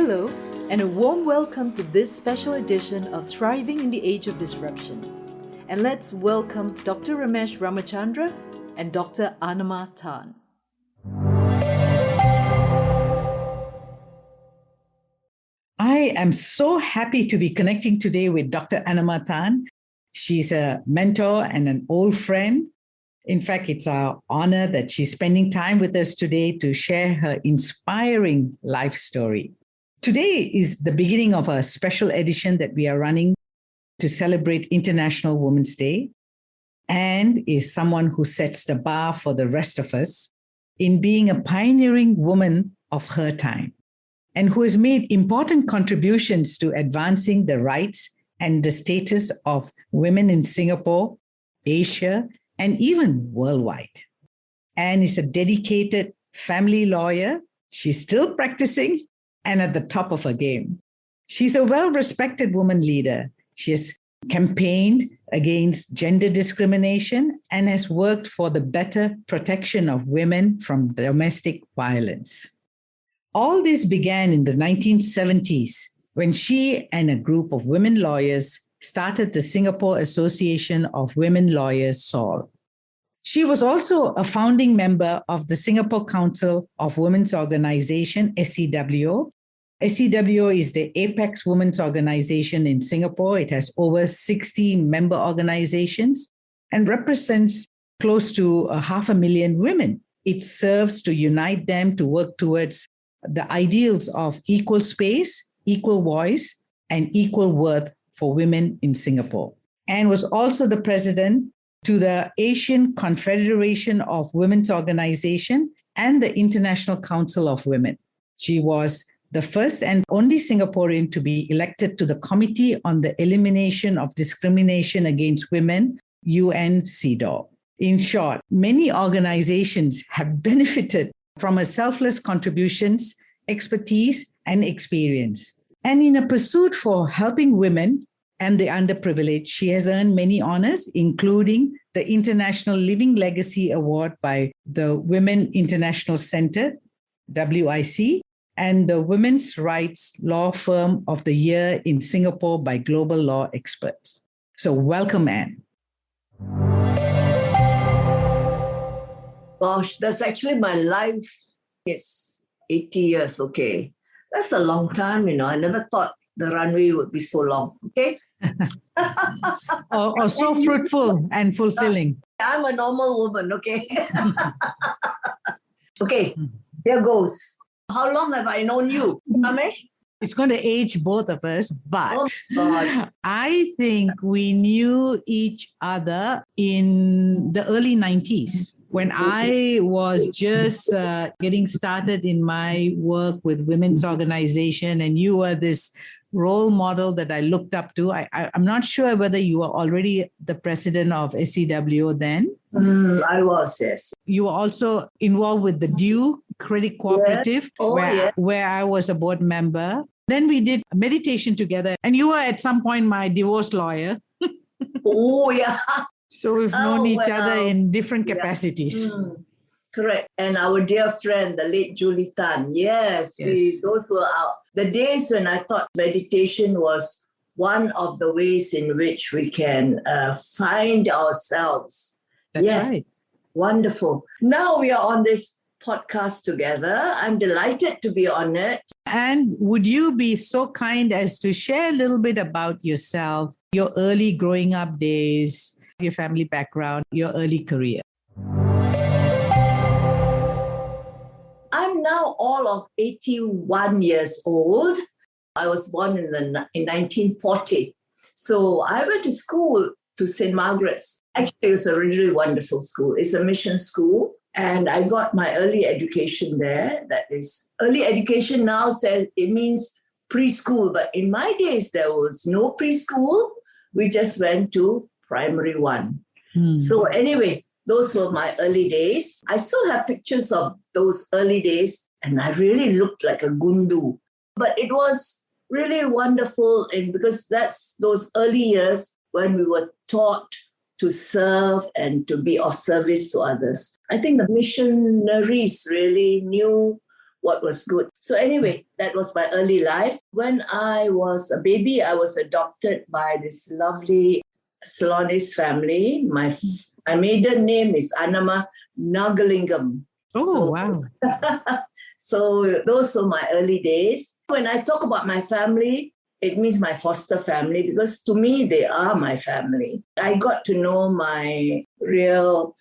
Hello, and a warm welcome to this special edition of Thriving in the Age of Disruption. And let's welcome Dr. Ramesh Ramachandra and Dr. Anamah Tan. I am so happy to be connecting today with Dr. Anamah Tan. She's a mentor and an old friend. In fact, it's our honor that she's spending time with us today to share her inspiring life story. Today is the beginning of a special edition that we are running to celebrate International Women's Day, and is someone who sets the bar for the rest of us in being a pioneering woman of her time, and who has made important contributions to advancing the rights and the status of women in Singapore, Asia, and even worldwide. Anne is a dedicated family lawyer. She's still practicing and at the top of her game. She's a well-respected woman leader. She has campaigned against gender discrimination and has worked for the better protection of women from domestic violence. All this began in the 1970s when she and a group of women lawyers started the Singapore Association of Women Lawyers, SAWL. She was also a founding member of the Singapore Council of Women's Organization, SCWO. SCWO is the apex women's organization in Singapore. It has over 60 member organizations and represents close to 500,000 women. It serves to unite them to work towards the ideals of equal space, equal voice, and equal worth for women in Singapore, and was also the president to the Asian Confederation of Women's Organization and the International Council of Women. She was the first and only Singaporean to be elected to the Committee on the Elimination of Discrimination Against Women, UN-CEDAW. In short, many organizations have benefited from her selfless contributions, expertise, and experience. And in a pursuit for helping women and the underprivileged, she has earned many honors, including the International Living Legacy Award by the Women International Center, WIC, and the Women's Rights Law Firm of the Year in Singapore by Global Law Experts. So welcome, Anne. Gosh, that's actually my life. It's 80 years, okay. That's a long time, I never thought the runway would be so long, okay? or so fruitful and fulfilling. I'm a normal woman, okay? Okay, here goes. How long have I known you, Ramesh? It's going to age both of us, but Oh, God. I think we knew each other in the early 90s. When I was just getting started in my work with women's organization, and you were this role model that I looked up to. I'm not sure whether you were already the president of SCWO then. I was, yes. You were also involved with the DUE Credit Cooperative, Yes. Oh, where I was a board member. Then we did meditation together, and you were at some point my divorce lawyer. Oh, yeah. So we've known each other in different capacities. Correct. And our dear friend, the late Julie Tan. Yes. Those were the days when I thought meditation was one of the ways in which we can find ourselves. That's right. Wonderful. Now we are on this podcast together. I'm delighted to be on it. And would you be so kind as to share a little bit about yourself, your early growing up days, your family background, your early career? I'm now all of 81 years old. I was born in 1940. So I went to school to St. Margaret's. Actually, it was a really wonderful school. It's a mission school. And I got my early education there. That is, early education now says it means preschool. But in my days, there was no preschool. We just went to primary one. So anyway, those were my early days. I still have pictures of those early days, and I really looked like a gundu. But it was really wonderful, and because that's those early years when we were taught to serve and to be of service to others. I think the missionaries really knew what was good. So anyway, that was my early life. When I was a baby, I was adopted by this lovely Ceylonese family. My maiden name is Anamah Tan. Oh, wow. So those were my early days. When I talk about my family, it means my foster family, because to me, they are my family. I got to know my real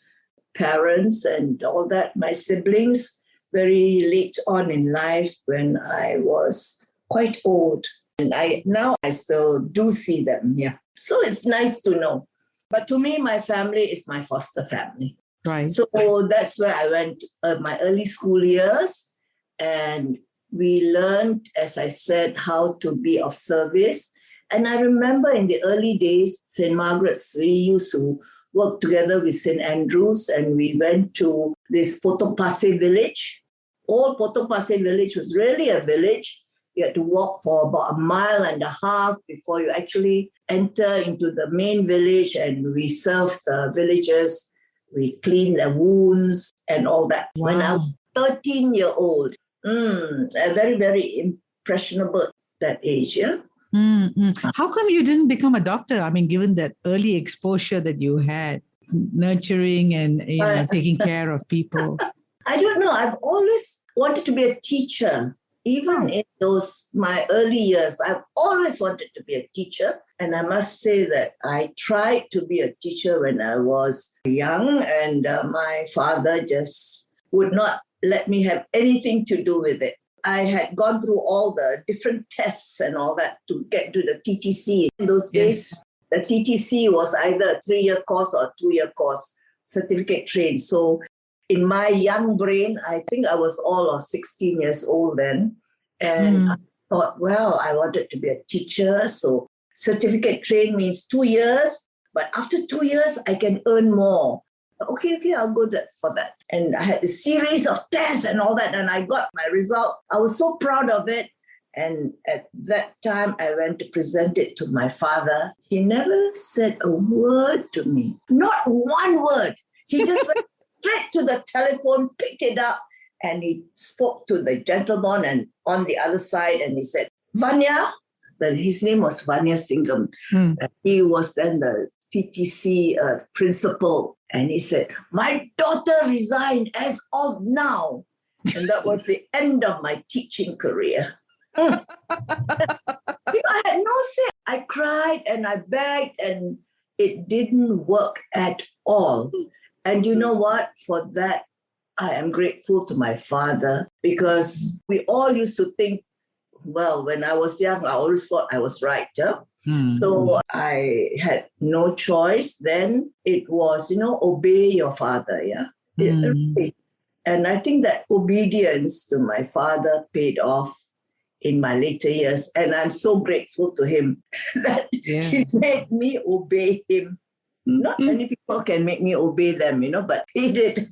parents and all that, my siblings, very late on in life when I was quite old. And now I still do see them, yeah. So it's nice to know. But to me, my family is my foster family. Right. So that's where I went my early school years. And we learned, as I said, how to be of service. And I remember in the early days, St. Margaret's, we used to work together with St. Andrews, and we went to this Potong Pasir village. Old Potong Pasir village was really a village. You had to walk for about 1.5 miles before you actually enter into the main village, and we served the villagers. We cleaned their wounds and all that. Wow. When I was 13-year-old, very, very impressionable at that age, yeah? How come you didn't become a doctor? I mean, given that early exposure that you had, nurturing and taking care of people. I don't know. I've always wanted to be a teacher. Even in my early years, I've always wanted to be a teacher. And I must say that I tried to be a teacher when I was young, and my father just would not let me have anything to do with it. I had gone through all the different tests and all that to get to the TTC. In those days, the TTC was either a 3-year course or a 2-year course, certificate trained. So in my young brain, I think I was all of 16 years old then. And I thought, well, I wanted to be a teacher. So certificate trained means 2 years. But after 2 years, I can earn more. Okay, I'll go for that. And I had a series of tests and all that, and I got my results. I was so proud of it. And at that time, I went to present it to my father. He never said a word to me. Not one word. He just went straight to the telephone, picked it up, and he spoke to the gentleman and on the other side, and he said, Vanya, his name was Vanya Singham. He was then the TTC principal. And he said, my daughter resigned as of now. And that was the end of my teaching career. I had no say. I cried and I begged, and it didn't work at all. And you know what? For that, I am grateful to my father, because we all used to think, well, when I was young, I always thought I was right. Yeah? So I had no choice. Then it was, obey your father. Yeah. And I think that obedience to my father paid off in my later years. And I'm so grateful to him that he made me obey him. Not many people can make me obey them, but he did.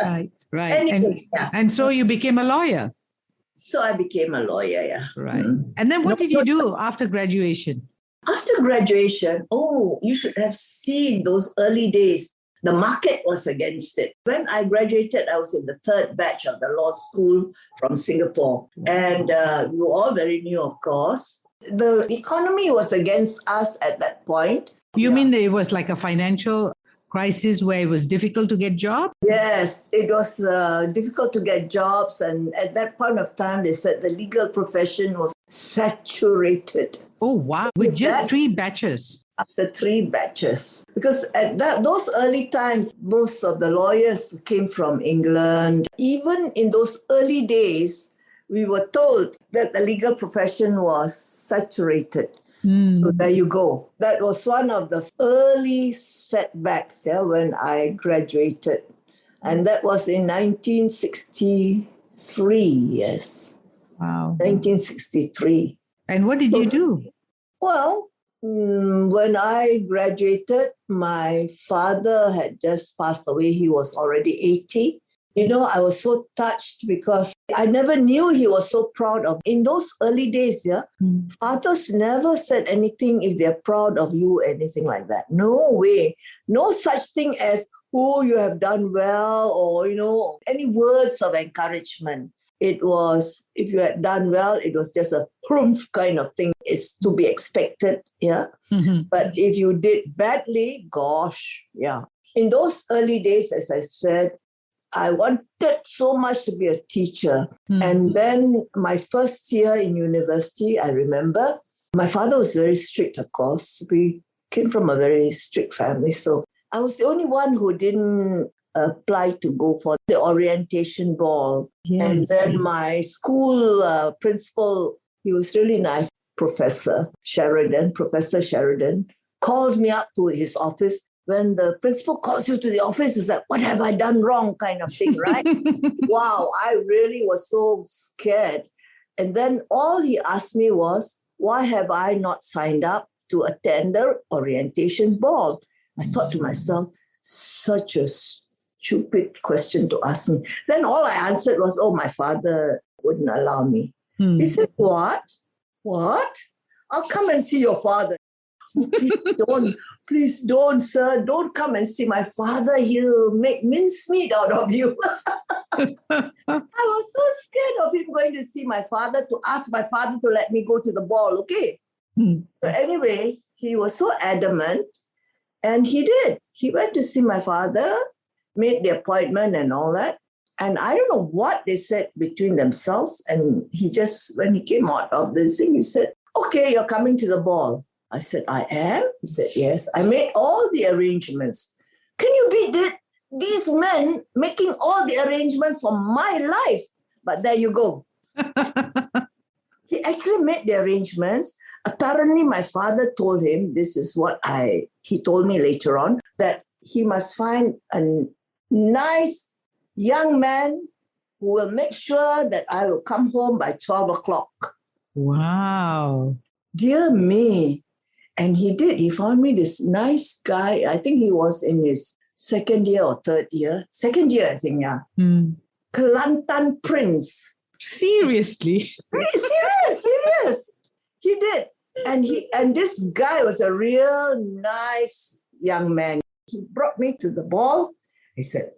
Right. Anyway, and so you became a lawyer. So I became a lawyer, yeah. Right. And then what did you do after graduation? After graduation, you should have seen those early days. The market was against it. When I graduated, I was in the 3rd batch of the law school from Singapore. And we were all very new, of course. The economy was against us at that point. You mean it was like a financial crisis where it was difficult to get jobs? Yes, it was difficult to get jobs. And at that point of time, they said the legal profession was saturated. Oh, wow. With just 3 batches. After 3 batches. Because at those early times, most of the lawyers came from England. Even in those early days, we were told that the legal profession was saturated. So there you go. That was one of the early setbacks when I graduated. And that was in 1963, yes. Wow. 1963. And what did you do? Well, when I graduated, my father had just passed away. He was already 80. I was so touched because I never knew he was so proud of. In those early days, fathers never said anything if they're proud of you, anything like that. No way. No such thing as, you have done well, or, any words of encouragement. it was, if you had done well, it was just a proof kind of thing. It's to be expected, yeah. Mhm. But if you did badly, gosh, yeah. In those early days, as I said, I wanted so much to be a teacher. And then my first year in university, I remember, my father was very strict, of course. We came from a very strict family. So I was the only one who didn't apply to go for the orientation ball. And then my school principal, he was really nice, Professor Sheridan, called me up to his office. When the principal calls you to the office, it's like, what have I done wrong kind of thing, right? Wow, I really was so scared. And then all he asked me was, why have I not signed up to attend the orientation ball? I thought to myself, such a stupid question to ask me. Then all I answered was, oh, my father wouldn't allow me. He said, what? What? I'll come and see your father. Please don't, sir. Don't come and see my father. He'll make mincemeat out of you. I was so scared of him going to see my father, to ask my father to let me go to the ball, okay? So anyway, he was so adamant, and he did. He went to see my father, made the appointment and all that. And I don't know what they said between themselves. And he just, when he came out of the thing, he said, okay, you're coming to the ball. I said, I am? He said, yes. I made all the arrangements. Can you beat it? These men making all the arrangements for my life. But there you go. He actually made the arrangements. Apparently, my father told him, this is what he told me later on, that he must find a nice young man who will make sure that I will come home by 12 o'clock. Wow. Dear me. And he did. He found me this nice guy. I think he was in his second year or third year. Second year, I think, yeah. Kelantan Prince. Seriously? Serious. He did. And this guy was a real nice young man. He brought me to the ball. He said,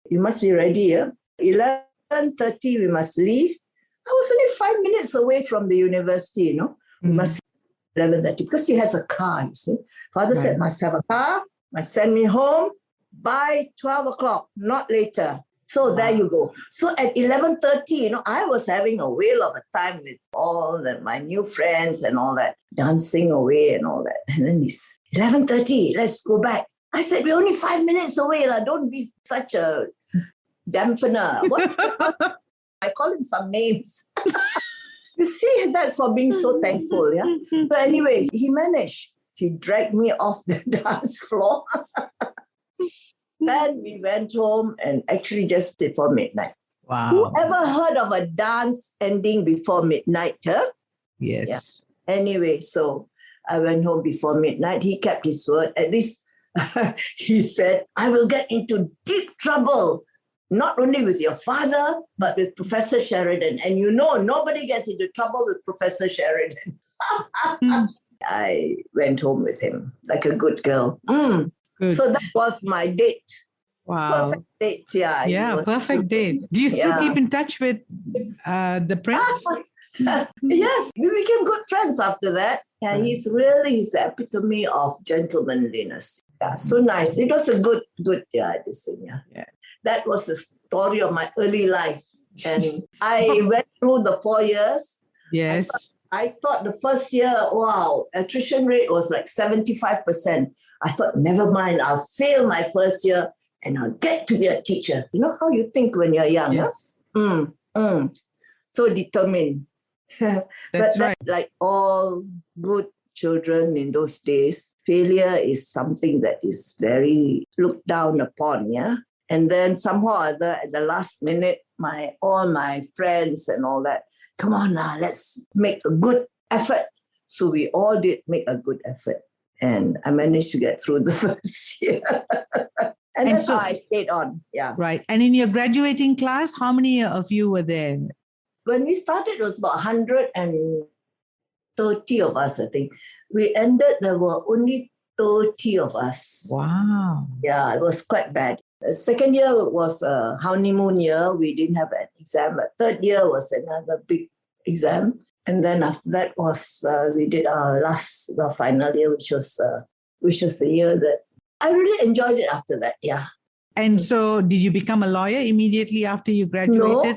you must be ready, yeah? 11:30, we must leave. I was only 5 minutes away from the university, you know. We must 11:30, because he has a car, you see. Father said, must have a car, must send me home by 12 o'clock, not later. So there you go. So at 11:30, you know, I was having a whale of a time with all my new friends and all that, dancing away and all that. And then he's 11:30, let's go back. I said, we're only 5 minutes away. Don't be such a dampener. What? I call him some names. You see, that's for being so thankful, yeah? So anyway, he managed. He dragged me off the dance floor. And we went home and actually just before midnight. Wow. Who ever heard of a dance ending before midnight, huh? Yes. Yeah. Anyway, so I went home before midnight. He kept his word. At least he said, I will get into deep trouble. Not only with your father, but with Professor Sheridan. And you know, nobody gets into trouble with Professor Sheridan. I went home with him like a good girl. Good. So that was my date. Wow. Perfect date, yeah. Yeah, perfect date. Do you still keep in touch with the prince? Yes, we became good friends after that. Yeah, he's the epitome of gentlemanliness. Yeah, so nice. It was a good this thing, yeah. That was the story of my early life. And I went through the 4 years. Yes. I thought the first year, wow, attrition rate was like 75%. I thought, never mind, I'll fail my first year and I'll get to be a teacher. You know how you think when you're young, yes. Huh? So determined. That's right. Like all good children in those days, failure is something that is very looked down upon, yeah? And then somehow or other, at the last minute, all my friends and all that, come on now, let's make a good effort. So we all did make a good effort. And I managed to get through the first year. and that's how I stayed on. Yeah. Right. And in your graduating class, how many of you were there? When we started, it was about 130 of us, I think. We ended, there were only 30 of us. Wow. Yeah, it was quite bad. The second year was a honeymoon year. We didn't have an exam. But third year was another big exam. And then after that was, we did the final year, which was the year that I really enjoyed it after that. Yeah. And so did you become a lawyer immediately after you graduated? No,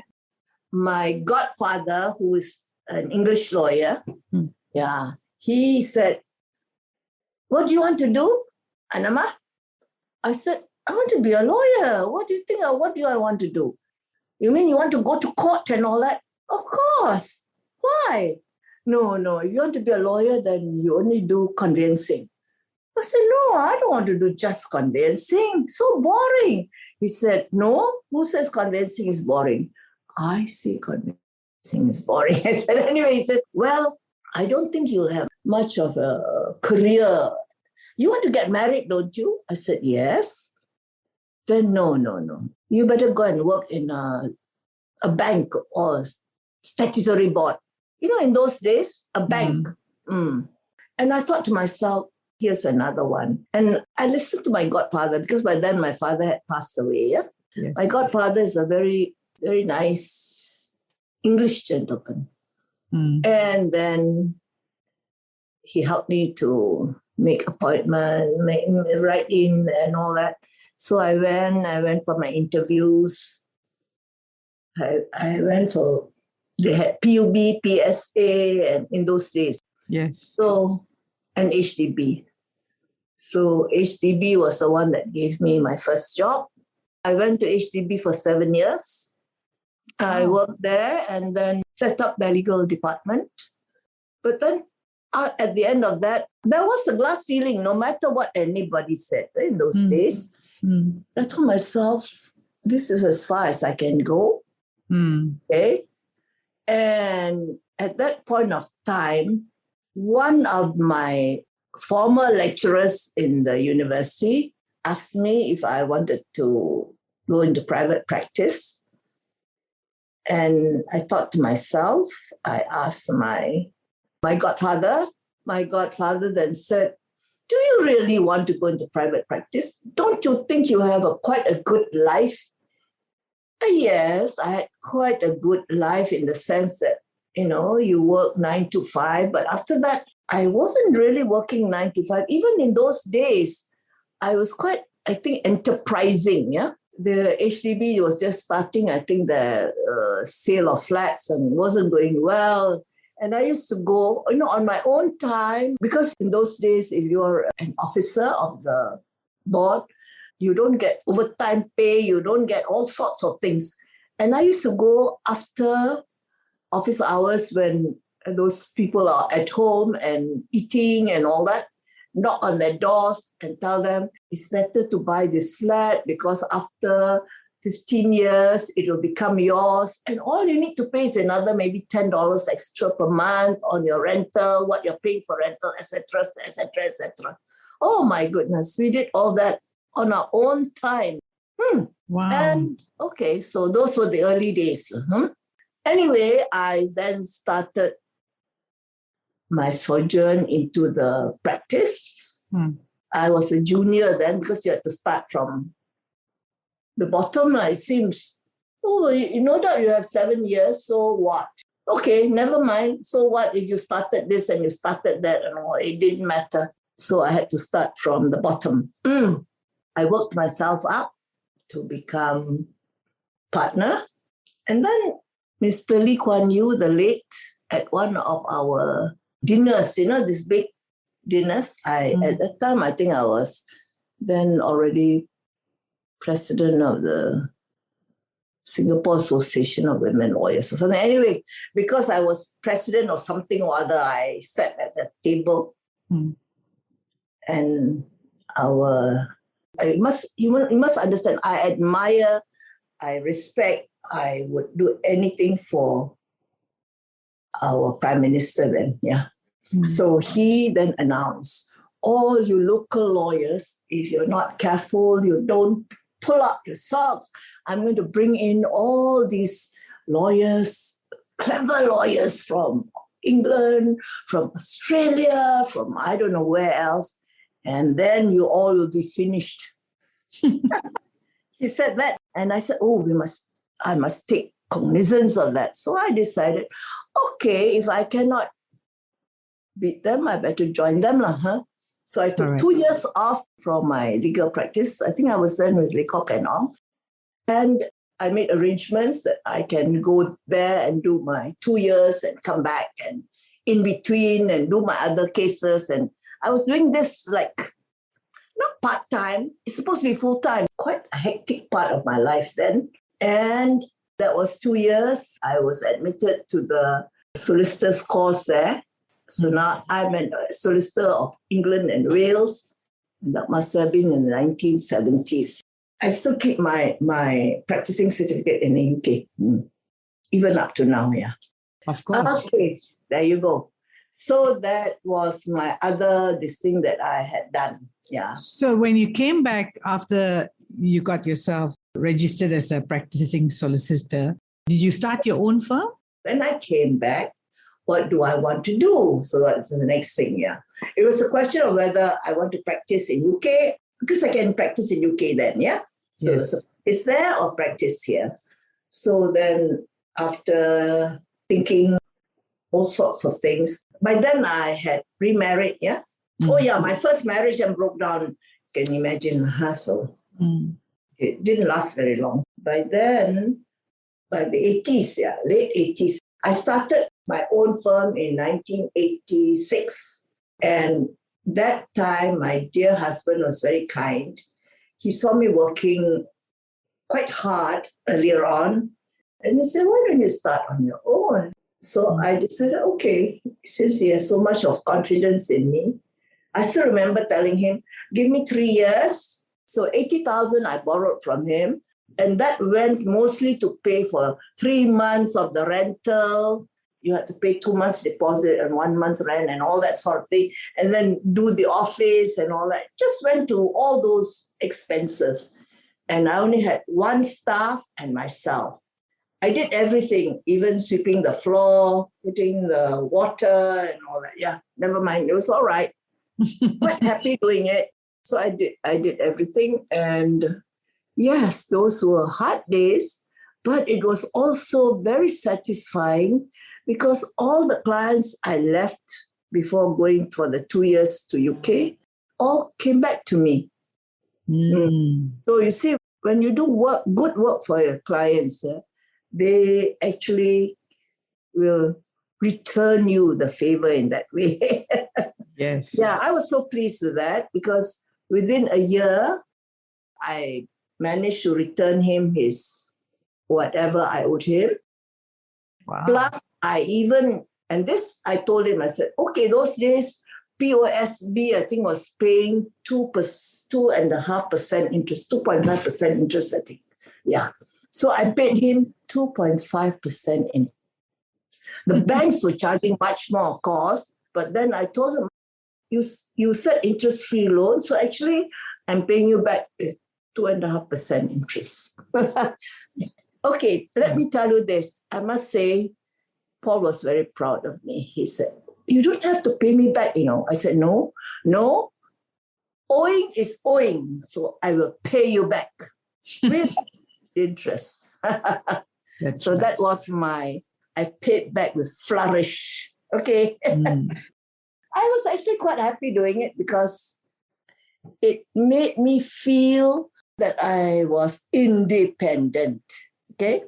my godfather, who is an English lawyer, he said, "What do you want to do, Anamah?" I said, "I want to be a lawyer. What do you think? What do I want to do? You mean you want to go to court and all that?" "Of course. Why?" No, if you want to be a lawyer, then you only do conveyancing." I said, "No, I don't want to do just conveyancing. So boring." He said, "No, who says conveyancing is boring?" "I see conveyancing is boring." I said, anyway, he says, "Well, I don't think you'll have much of a career. You want to get married, don't you?" I said, "Yes." Then, no. You better go and work in a bank or statutory board. In those days, a bank. And I thought to myself, here's another one. And I listened to my godfather because by then my father had passed away. Yeah? Yes. My godfather is a very, very nice English gentleman. And then he helped me to make appointment, write in and all that. So I went for my interviews. I went for, they had PUB, PSA, and in those days. Yes. So, and HDB. So HDB was the one that gave me my first job. I went to HDB for 7 years. I worked there and then set up the legal department. But then at the end of that, there was a glass ceiling, no matter what anybody said in those days. I told myself, this is as far as I can go. Okay. And at that point of time, one of my former lecturers in the university asked me if I wanted to go into private practice. And I thought to myself, I asked my godfather. My godfather then said, "Do you really want to go into private practice? Don't you think you have quite a good life?" Yes, I had quite a good life in the sense that, you work 9 to 5. But after that, I wasn't really working 9 to 5. Even in those days, I was quite, I think, enterprising. Yeah, the HDB was just starting. I think the sale of flats and wasn't going well. And I used to go, on my own time, because in those days, if you're an officer of the board, you don't get overtime pay, you don't get all sorts of things. And I used to go after office hours when those people are at home and eating and all that, knock on their doors and tell them it's better to buy this flat because after 15 years, it will become yours. And all you need to pay is another maybe $10 extra per month on your rental, what you're paying for rental, etc., etc., etc. Oh my goodness, we did all that on our own time. Wow. And okay, so those were the early days. Anyway, I then started my sojourn into the practice. I was a junior then because you had to start from the bottom. It seems, you know that you have 7 years, so what? Okay, never mind. So what if you started this and you started that and all? It didn't matter. So I had to start from the bottom. I worked myself up to become partner. And then Mr. Lee Kuan Yew, the late, at one of our dinners, these big dinners, at that time, I think I was then already president of the Singapore Association of Women Lawyers or something. Anyway, because I was president of something or other, I sat at the table and you must understand, I admire, I respect, I would do anything for our Prime Minister then, yeah. So he then announced, all you local lawyers, if you're not careful, you don't pull up your socks, I'm going to bring in all these lawyers, clever lawyers from England, from Australia, from I don't know where else, and then you all will be finished. He said that. And I said, I must take cognizance of that. So I decided, okay, if I cannot beat them, I better join them. So I took 2 years off from my legal practice. I think I was then with Lecoq and all. And I made arrangements that I can go there and do my 2 years and come back and in between and do my other cases. And I was doing this like, not part-time, it's supposed to be full-time, quite a hectic part of my life then. And that was 2 years. I was admitted to the solicitor's course there. So now I'm a solicitor of England and Wales. And that must have been in the 1970s. I still keep my practicing certificate in the UK, even up to now, yeah. Of course. Okay, there you go. So that was my other thing that I had done, yeah. So when you came back after you got yourself registered as a practicing solicitor, did you start your own firm? When I came back, what do I want to do? So that's the next thing, yeah. It was a question of whether I want to practice in UK, because I can practice in UK then, yeah? So, Yes. so it's there or practice here. So then after thinking all sorts of things, by then I had remarried, yeah? Oh yeah, my first marriage and broke down. Can you imagine? So it didn't last very long. By then, by the 80s, yeah, late 80s, I started my own firm in 1986. And that time, my dear husband was very kind. He saw me working quite hard earlier on. And he said, why don't you start on your own? So I decided, okay, since he has so much of confidence in me, I still remember telling him, give me 3 years. So 80,000 I borrowed from him. And that went mostly to pay for 3 months of the rental. You had to pay 2 months deposit and 1 month rent and all that sort of thing. And then do the office and all that. Just went to all those expenses. And I only had one staff and myself. I did everything, even sweeping the floor, putting the water and all that. Yeah, never mind. It was all right. Quite happy doing it. So I did everything. And yes, those were hard days, but it was also very satisfying because all the clients I left before going for the 2 years to UK all came back to me. So you see, when you do good work for your clients, they actually will return you the favor in that way. Yes. Yeah, I was so pleased with that because within a year, I managed to return him his whatever I owed him. Wow. Plus, I told him, I said, okay, those days, POSB, I think, was paying 2.5% interest, 2.5% interest, I think. Yeah. So I paid him 2.5% interest. The banks were charging much more, of course, but then I told him, you said interest-free loan, so actually I'm paying you back 2.5% interest. Okay, let me tell you this. I must say, Paul was very proud of me. He said, you don't have to pay me back, I said, no, owing is owing, so I will pay you back with interest. So that was I paid back with flourish. Okay. I was actually quite happy doing it because it made me feel that I was independent. Okay.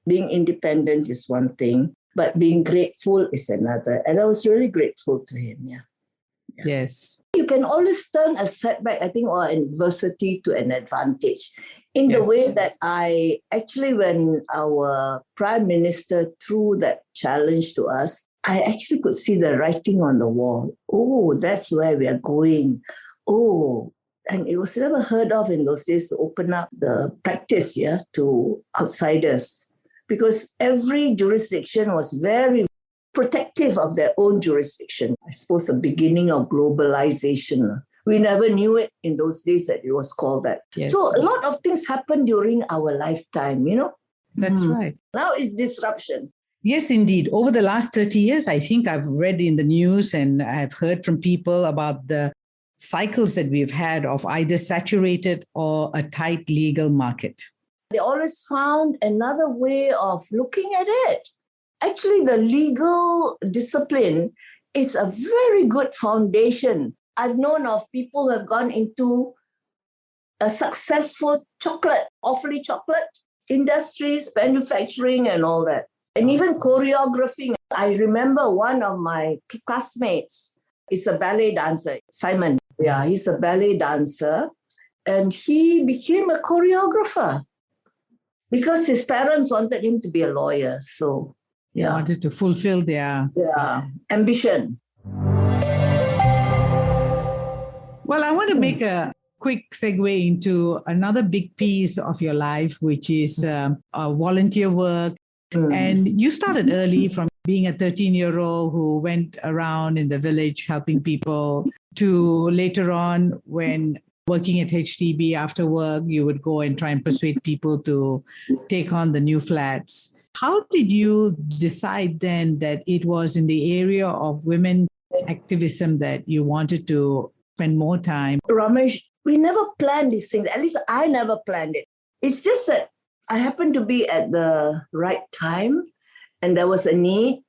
Being independent is one thing, but being grateful is another. And I was really grateful to him. Yeah. Yes. You can always turn a setback, I think, or adversity to an advantage in the way that when our Prime Minister threw that challenge to us, I actually could see the writing on the wall. Oh, that's where we are going. Oh, and it was never heard of in those days to open up the practice to outsiders because every jurisdiction was very protective of their own jurisdiction. I suppose the beginning of globalization. We never knew it in those days that it was called that. Yes. So a lot of things happened during our lifetime, That's right. Now it's disruption. Yes, indeed. Over the last 30 years, I think I've read in the news and I've heard from people about the cycles that we've had of either saturated or a tight legal market? They always found another way of looking at it. Actually, the legal discipline is a very good foundation. I've known of people who have gone into a successful awfully chocolate industries, manufacturing and all that. And even choreographing. I remember one of my classmates is a ballet dancer, Simon. Yeah, he's a ballet dancer. And he became a choreographer because his parents wanted him to be a lawyer. So, They wanted to fulfill their ambition. Well, I want to make a quick segue into another big piece of your life, which is volunteer work. And you started early, from being a 13-year-old who went around in the village helping people, to later on when working at HDB after work, you would go and try and persuade people to take on the new flats. How did you decide then that it was in the area of women activism that you wanted to spend more time? Ramesh, we never planned these things. At least I never planned it. It's just that I happened to be at the right time and there was a need.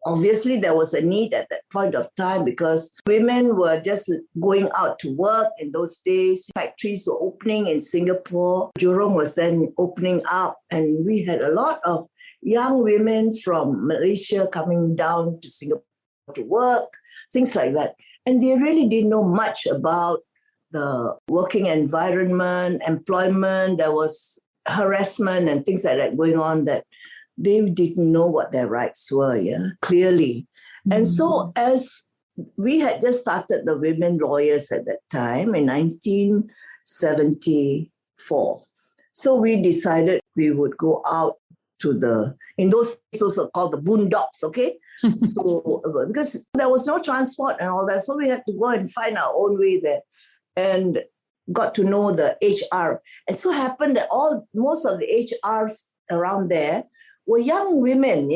Obviously, there was a need at that point of time because women were just going out to work in those days. Factories were opening in Singapore. Jurong was then opening up, and we had a lot of young women from Malaysia coming down to Singapore to work, things like that. And they really didn't know much about the working environment, employment. There was harassment and things like that going on that they didn't know what their rights were, clearly. And so as we had just started the Women Lawyers at that time in 1974. So we decided we would go out to in those were called the boondocks, okay? So because there was no transport and all that, so we had to go and find our own way there and got to know the HR. And so happened that most of the HRs around there were young women,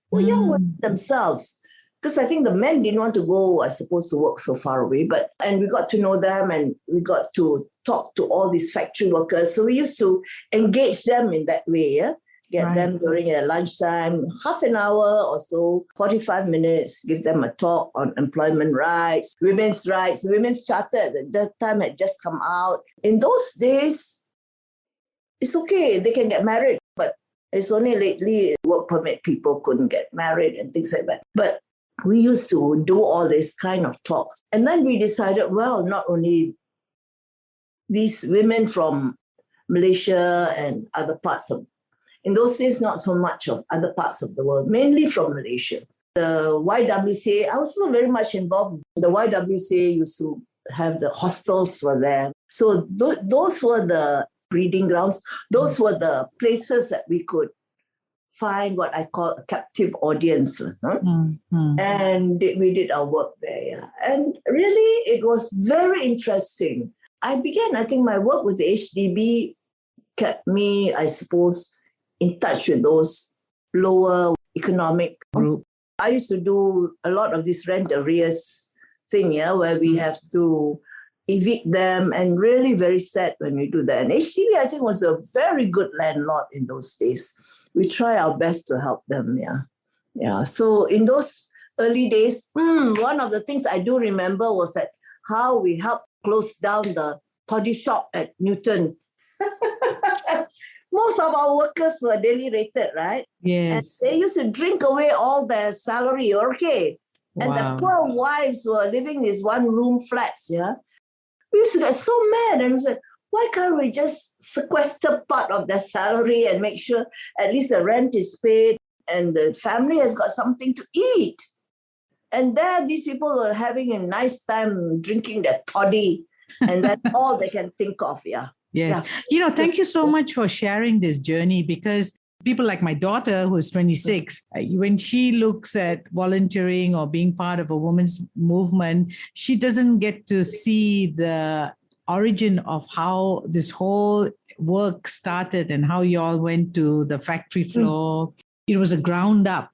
were young women themselves. Because I think the men didn't want to go, I suppose, to work so far away. And we got to know them and we got to talk to all these factory workers. So we used to engage them in that way, Get them during their lunchtime, half an hour or so, 45 minutes, give them a talk on employment rights, women's rights. The Women's Charter at that time had just come out. In those days, it's okay, they can get married, but it's only lately work permit people couldn't get married and things like that. But we used to do all this kind of talks. And then we decided, well, not only these women from Malaysia and other parts of, in those days, not so much of other parts of the world, mainly from Malaysia. The YWCA, I was also very much involved. The YWCA used to have the hostels for them. So those were the breeding grounds. Those were the places that we could find what I call a captive audience. And we did our work there. And really, it was very interesting. I think my work with the HDB kept me, I suppose, in touch with those lower economic group. I used to do a lot of this rent arrears thing, where we have to evict them, and really very sad when we do that. And HDB, I think, was a very good landlord in those days. We try our best to help them, So in those early days, one of the things I do remember was that how we helped close down the toddy shop at Newton. Most of our workers were daily rated, right? Yes. And they used to drink away all their salary, okay? And the poor wives were living in these one-room flats, We used to get so mad and we said, why can't we just sequester part of their salary and make sure at least the rent is paid and the family has got something to eat? And there these people were having a nice time drinking their toddy, and that's all they can think of, Yes. Thank you so much for sharing this journey, because people like my daughter, who's 26, when she looks at volunteering or being part of a women's movement, she doesn't get to see the origin of how this whole work started and how you all went to the factory floor. It was a ground up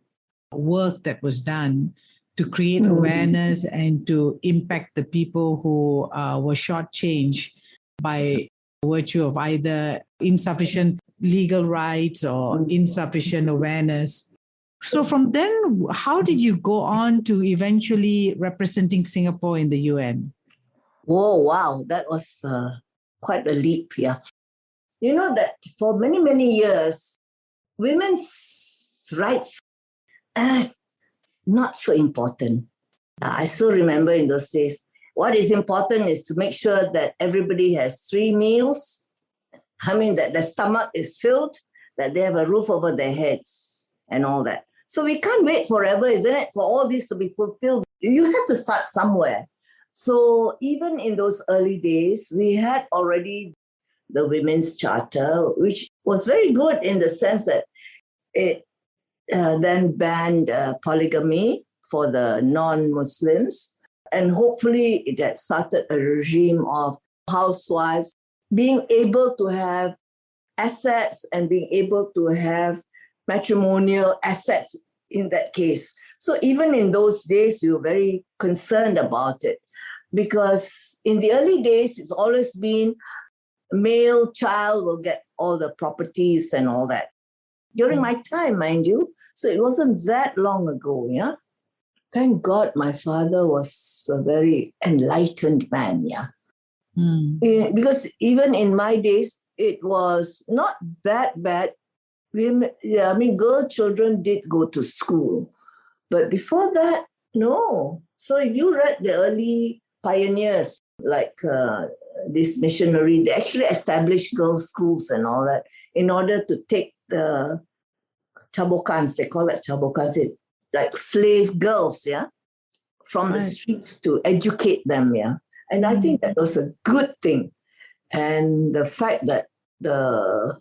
work that was done to create awareness and to impact the people who were shortchanged by virtue of either insufficient legal rights or insufficient awareness. So from then, how did you go on to eventually representing Singapore in the UN? Oh, wow. That was quite a leap, yeah. You know that for many, many years, women's rights are not so important. I still remember in those days, what is important is to make sure that everybody has 3 meals. I mean, that their stomach is filled, that they have a roof over their heads and all that. So we can't wait forever, isn't it, for all this to be fulfilled. You have to start somewhere. So even in those early days, we had already the Women's Charter, which was very good in the sense that it then banned polygamy for the non-Muslims. And hopefully it had started a regime of housewives being able to have assets and being able to have matrimonial assets in that case. So even in those days, we were very concerned about it because in the early days, it's always been male child will get all the properties and all that. During my time, mind you, so it wasn't that long ago, yeah? Thank God my father was a very enlightened man, yeah? Because even in my days, it was not that bad. Girl children did go to school. But before that, no. So if you read the early pioneers, like this missionary, they actually established girls' schools and all that in order to take the cabokans, they call it cabokans, like slave girls, yeah, from the streets to educate them, yeah. And I think that was a good thing. And the fact that the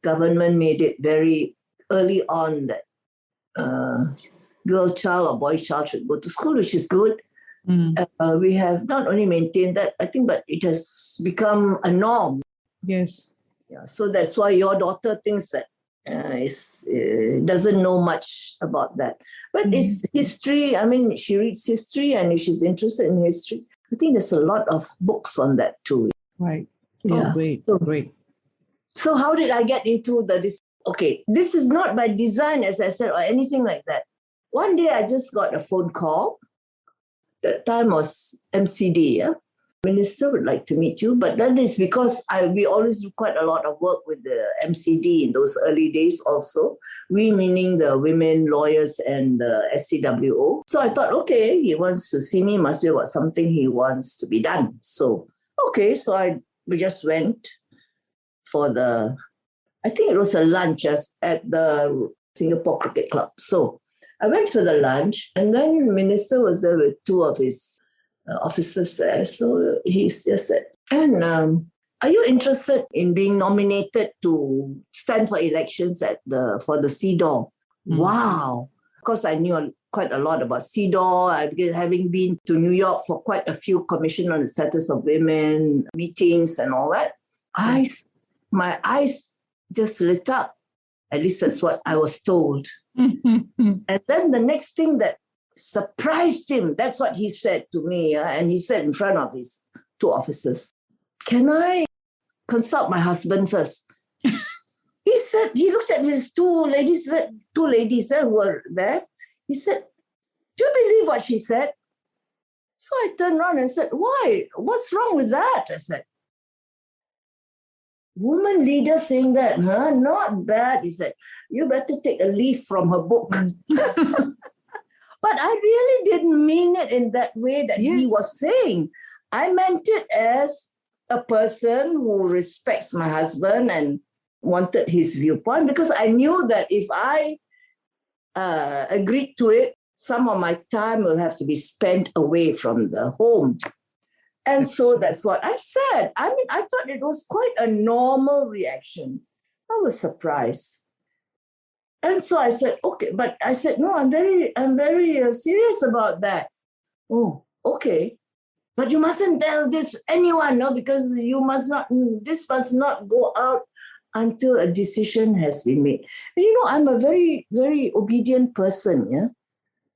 government made it very early on that girl child or boy child should go to school, which is good. We have not only maintained that, I think, but it has become a norm. Yes. Yeah. So that's why your daughter thinks that doesn't know much about that. But it's history. I mean, she reads history, and if she's interested in history, I think there's a lot of books on that too. Right. Yeah. Oh, great. Great. So how did I get into this? Okay, this is not by design, as I said, or anything like that. One day I just got a phone call. That time was MCD, yeah? Minister would like to meet you, but that is because we always do quite a lot of work with the MCD in those early days also. We meaning the women lawyers and the SCWO. So I thought, okay, he wants to see me, must be about something he wants to be done. So, okay, so we just went for I think it was a lunch at the Singapore Cricket Club. So I went for the lunch, and then the minister was there with 2 of his officers there. So he just said, and are you interested in being nominated to stand for elections for the CEDAW? Wow. Of course, I knew quite a lot about CEDAW, having been to New York for quite a few Commission on the Status of Women meetings and all that. My eyes just lit up. At least that's what I was told. And then the next thing that surprised him, that's what he said to me, and he said in front of his 2 officers, can I consult my husband first? He looked at his 2 ladies who were there. He said, do you believe what she said? So I turned around and said, why? What's wrong with that? I said, woman leader saying that, huh? Not bad. He said, you better take a leaf from her book. But I really didn't mean it in that way that he was saying. I meant it as a person who respects my husband and wanted his viewpoint, because I knew that if I agreed to it, some of my time will have to be spent away from the home. And so that's what I said. I mean, I thought it was quite a normal reaction. I was surprised. And so I said, okay, but I said, no, I'm very serious about that. Oh, okay. But you mustn't tell this anyone, no, because this must not go out until a decision has been made. And I'm a very, very obedient person, yeah.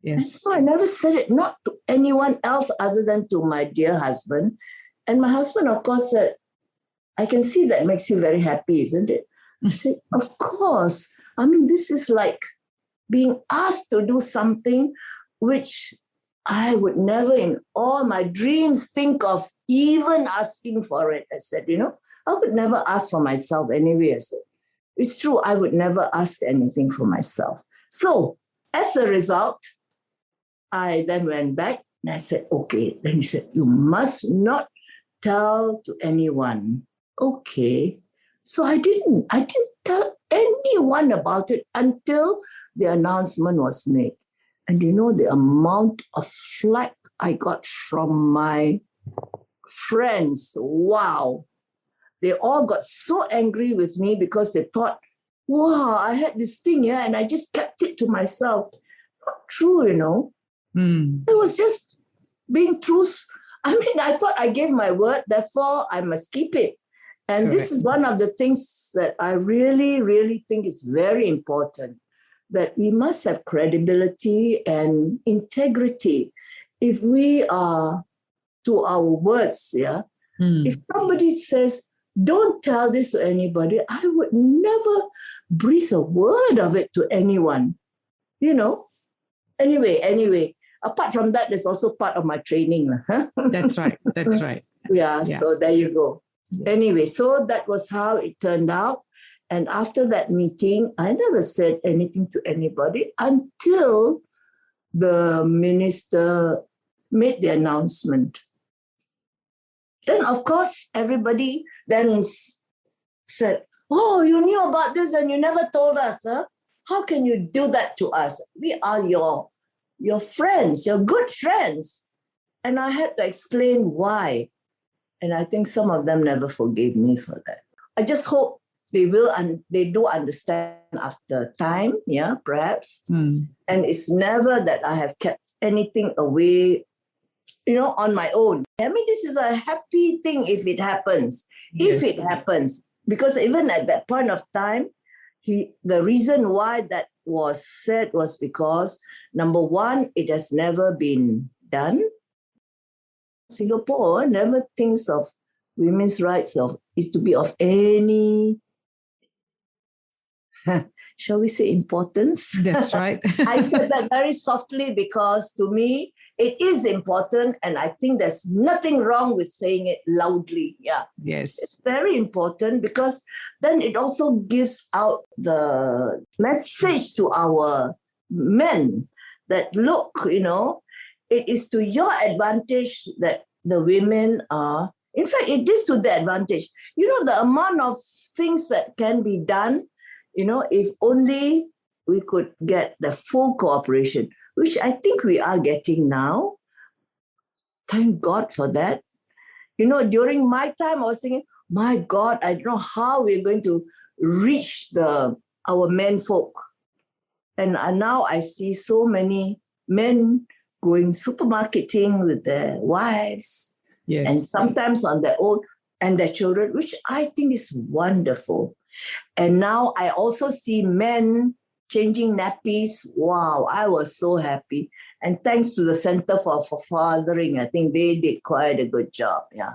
And Yes. so I never said it, not to anyone else other than to my dear husband. And my husband, of course, said, I can see that makes you very happy, isn't it? I said, of course. I mean, this is like being asked to do something which I would never in all my dreams think of even asking for it. I said, I would never ask for myself anyway. I said, it's true, I would never ask anything for myself. So as a result, I then went back and I said, okay. Then he said, you must not tell to anyone. Okay. So I didn't tell anyone about it until the announcement was made. And the amount of flack I got from my friends, wow. They all got so angry with me because they thought, wow, I had this thing here and I just kept it to myself. Not true, It was just being truth. I mean, I thought I gave my word, therefore I must keep it. And Correct. This is one of the things that I really, really think is very important, that we must have credibility and integrity. If we are to our words, if somebody says, don't tell this to anybody, I would never breathe a word of it to anyone, Anyway, apart from that, there's also part of my training. That's right. Yeah, Yeah. so there you go. Yeah. Anyway, so that was how it turned out. And after that meeting, I never said anything to anybody until the minister made the announcement. Then, of course, everybody then said, oh, you knew about this and you never told us, huh? How can you do that to us? We are your friends, your good friends. And I had to explain why. And I think some of them never forgave me for that. I just hope they will, and they do understand after time, perhaps. And it's never that I have kept anything away, on my own. I mean, this is a happy thing if it happens. Yes. If it happens. Because even at that point of time, the reason why that was said was because, number one, it has never been done. Singapore never thinks of women's rights is to be of any, shall we say, importance? That's right. I said that very softly because to me, it is important, and I think there's nothing wrong with saying it loudly. Yeah. Yes. It's very important because then it also gives out the message to our men that, look, it is to your advantage that the women are, in fact, it is to their advantage. The amount of things that can be done, if only we could get the full cooperation, which I think we are getting now. Thank God for that. During my time, I was thinking, my God, I don't know how we're going to reach our men folk. And now I see so many men going supermarketing with their wives, Yes. and sometimes on their own and their children, which I think is wonderful. And now I also see men changing nappies. Wow, I was so happy. And thanks to the Center for Fathering, I think they did quite a good job. Yeah.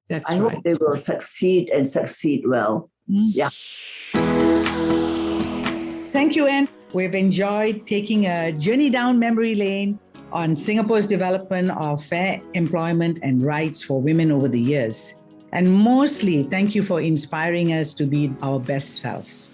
That's I right. hope they will succeed and succeed well. Yeah. Thank you, Anne. We've enjoyed taking a journey down memory lane on Singapore's development of fair employment and rights for women over the years. And mostly, thank you for inspiring us to be our best selves.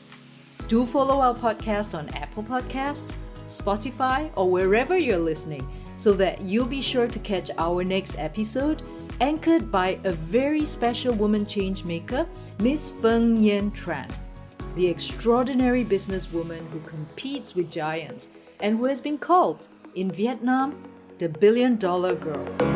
Do follow our podcast on Apple Podcasts, Spotify, or wherever you're listening so that you'll be sure to catch our next episode, anchored by a very special woman change maker, Miss Feng Yen Tran, the extraordinary businesswoman who competes with giants and who has been called, in Vietnam, the $1 billion girl.